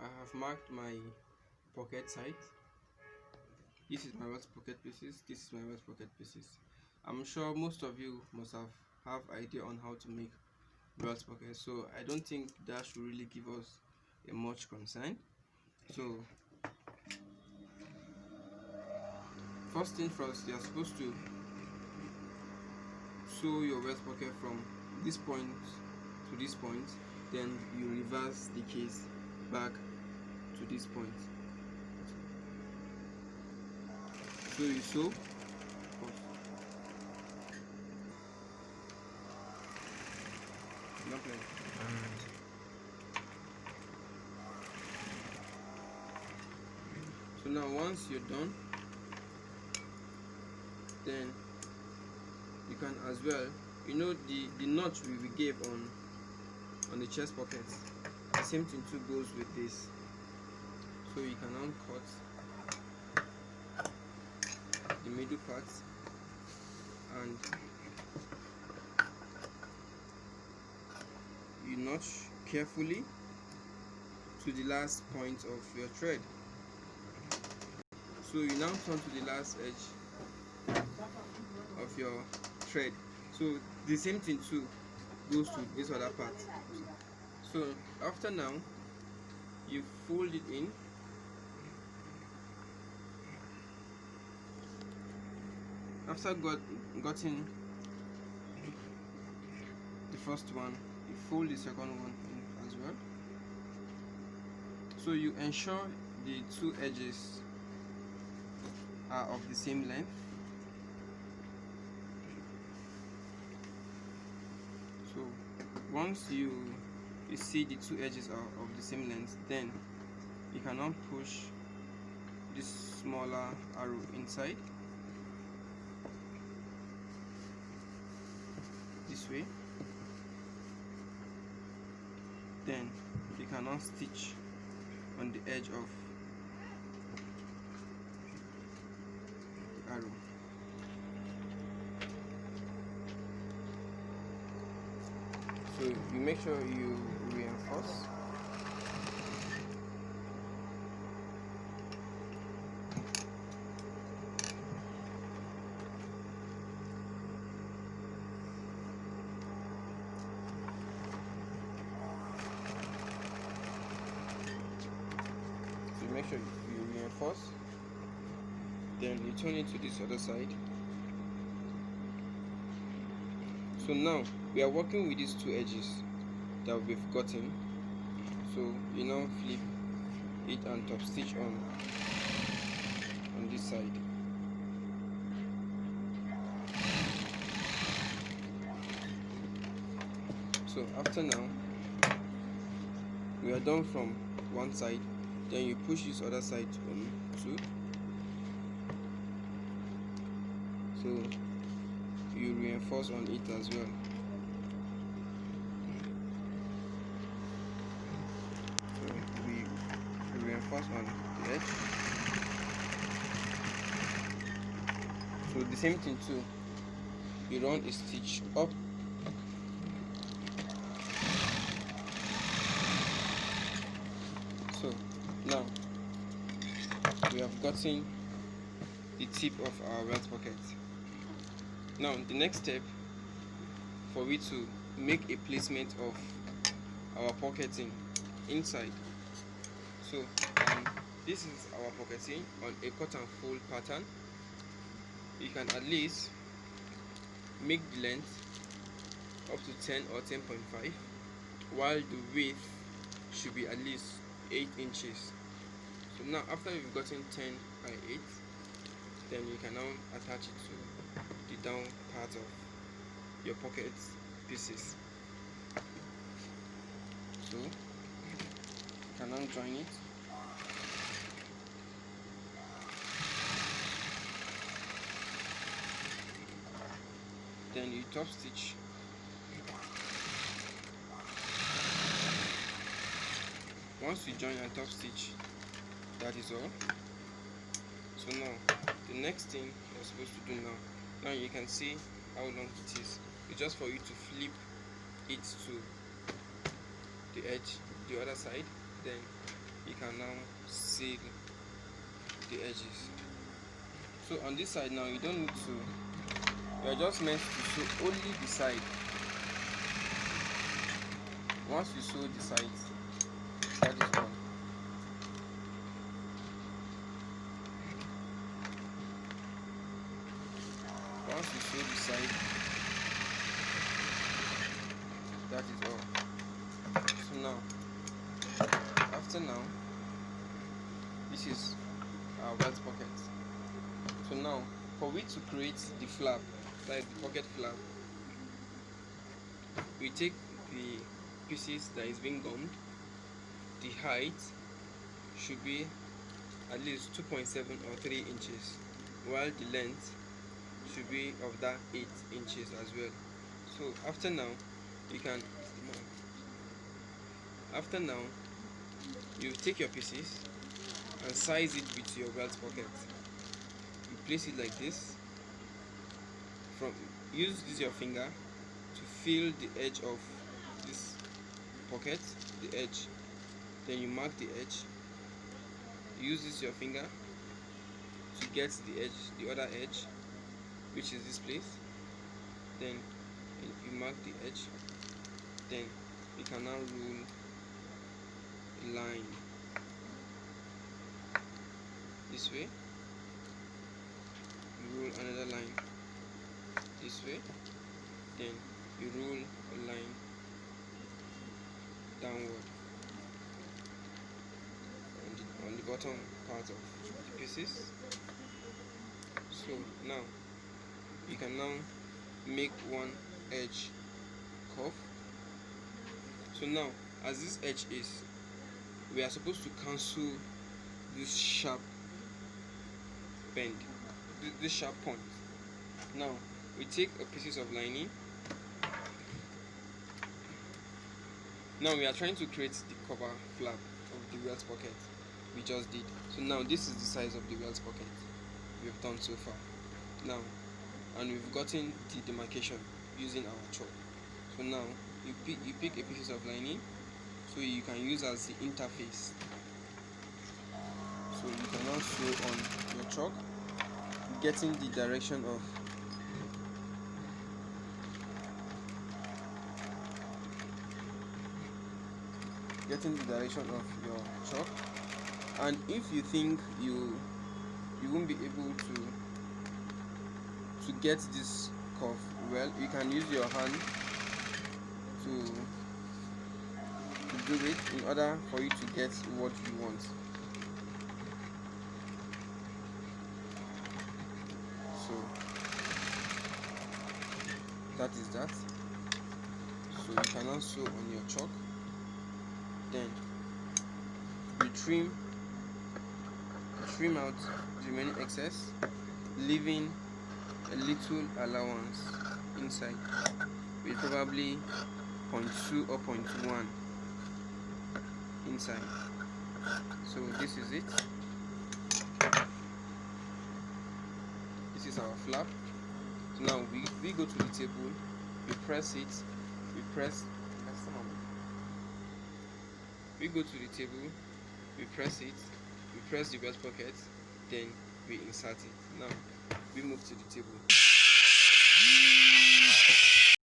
I have marked my pocket side. This is my west pocket pieces. This is my west pocket pieces. I'm sure most of you must have idea on how to make west pocket, so I don't think that should really give us a much concern. So first thing first, you're supposed to sew your west pocket from this point to this point, then you reverse the case back to this point. So you sew. Not like so now once you're done, then you can as well, the notch we gave on the chest pocket, the same thing too goes with this. So you can now cut the middle part and you notch carefully to the last point of your thread. So you now turn to the last edge of your thread. So the same thing too goes to this other part. So after now, you fold it in. After gotten the first one, you fold the second one in as well. So you ensure the two edges are of the same length. So once you see the two edges are of the same length, then you can now push this smaller arrow inside this way. Then you can now stitch on the edge of the arrow. So you make sure you reinforce. So make sure you reinforce. Then you turn it to this other side. So now we are working with these two edges that we've gotten. So you now flip it and top stitch on this side. So after now, we are done from one side, then you push this other side on too. So you reinforce on it as well. So we reinforce on the edge. So the same thing too, you run a stitch up. So now we have gotten the tip of our welt pocket. Now the next step, for we to make a placement of our pocketing inside. So this is our pocketing on a cut and fold pattern. You can at least make the length up to 10 or 10.5, while the width should be at least 8 inches. So now after you've gotten 10 by 8, then you can now attach it to the down part of your pocket pieces. So you can now join it. Then you top stitch. Once you join and top stitch, that is all. So now the next thing you're supposed to do now you can see how long it is. It's just for you to flip it to the edge, the other side, then you can now seal the edges. So on this side now, you don't need to, you are just meant to sew only the side. Once you sew the sides, that is all. Once you sew the side, that is all. So now, after now, this is our welt pocket. So now, for we to create the flap, like the pocket flap, we take the pieces that is being gummed. The height should be at least 2.7 or 3 inches, while the length should be of that 8 inches as well. So after now, you take your pieces and size it with your welt pocket. You place it like this. Use your finger to feel the edge of this pocket, the edge. Then you mark the edge. Use your finger to get the edge, the other edge, which is this place. Then you mark the edge. Then you can now rule a line this way. You rule another line this way. Then you rule a line downward on the bottom part of the pieces. So now you can now make one edge curve. So now, as this edge is, we are supposed to cancel this sharp bend, this sharp point. Now we take a pieces of lining. Now we are trying to create the cover flap of the welt pocket we just did. So now this is the size of the welt pocket we've done so far. Now, and we've gotten the demarcation using our chalk. So now you pick a piece of lining, so you can use as the interface. So you can now sew on your chalk, getting the direction of your chalk. And if you think you won't be able to get this curve well, you can use your hand to do it in order for you to get what you want. So that is that. So you can now sew on your chalk. Then you trim out the remaining excess, leaving a little allowance inside with probably 0.2 or 0.1 inside. So this is it. This is our flap. So now we go to the table, we press it, we go to the table, we press it, we press the welt pocket, then we insert it. Now we move to the table.